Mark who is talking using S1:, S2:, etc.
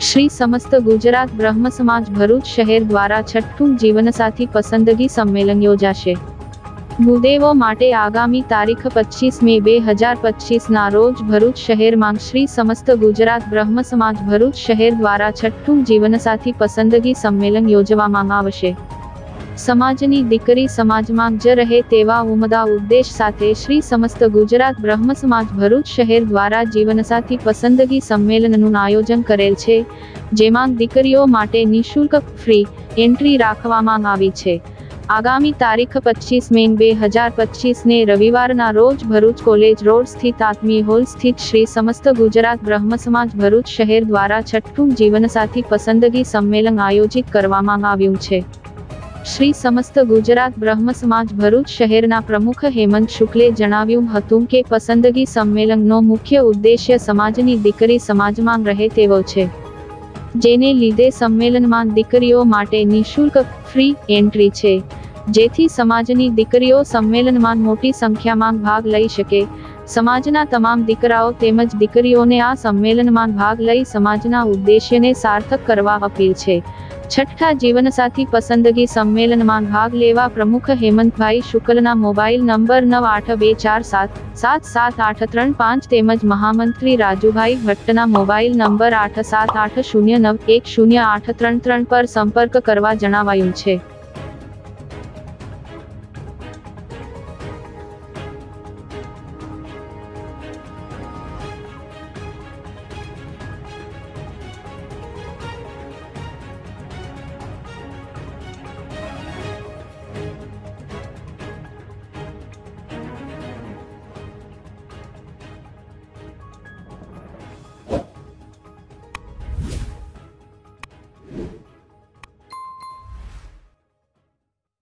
S1: શ્રી સમસ્ત ગુજરાત બ્રહ્મ સમાજ ભરૂચ શહેર દ્વારા છઠ્ઠું જીવનસાથી પસંદગી સંમેલન યોજાશે। ભૂદેવો માટે આગામી તારીખ 25 મે 2025 ના રોજ ભરૂચ શહેરમાં શ્રી સમસ્ત ગુજરાત બ્રહ્મ સમાજ ભરૂચ શહેર દ્વારા છઠ્ઠું જીવનસાથી પસંદગી સંમેલન યોજવામાં આવશે। સમાજની દીકરી સમાજમાં જ રહે તેવા ઉમદા ઉદ્દેશ સાથે શ્રી સમસ્ત ગુજરાત બ્રહ્મ સમાજ ભરૂચ શહેર દ્વારા જીવનસાથી પસંદગી સંમેલનનું આયોજન કરેલ છે, જેમાં દીકરીઓ માટે નિઃશુલ્ક ફ્રી એન્ટ્રી રાખવામાં આવી છે। આગામી તારીખ 25 મે 2025 ને રવિવારના રોજ ભરૂચ કોલેજ રોડ સ્થિત આત્મીય હોલ સ્થિત શ્રી સમસ્ત ગુજરાત બ્રહ્મ સમાજ ભરૂચ શહેર દ્વારા છઠ્ઠું જીવનસાથી પસંદગી સંમેલન આયોજિત કરવામાં આવ્યું છે। શ્રી સમસ્ત ગુજરાત બ્રહ્મ સમાજ ભરૂચ શહેરના પ્રમુખ હેમંત શુક્લે જણાવ્યું હતું કે પસંદગી સંમેલનનો મુખ્ય ઉદ્દેશ્ય સમાજની દીકરી સમાજમાં રહે તેવો છે, જેને લીધે સંમેલનમાં દીકરીઓ માટે નિઃશુલ્ક ફ્રી એન્ટ્રી છે, જેથી સમાજની દીકરીઓ સંમેલનમાં મોટી સંખ્યામાં ભાગ લઈ શકે। સમાજના તમામ દીકરાઓ તેમજ દીકરીઓને આ સંમેલનમાં ભાગ લઈ સમાજના ઉદ્દેશ્યને સાર્થક કરવા અપીલ છે। છઠ્ઠા જીવનસાથી પસંદગી સંમેલનમાં ભાગ લેવા પ્રમુખ હેમંતભાઈ શુક્લના મોબાઈલ નંબર 9824777835 તેમજ મહામંત્રી રાજુભાઈ ભટ્ટના મોબાઈલ નંબર 8780910833 પર સંપર્ક કરવા જણાવાયું છે।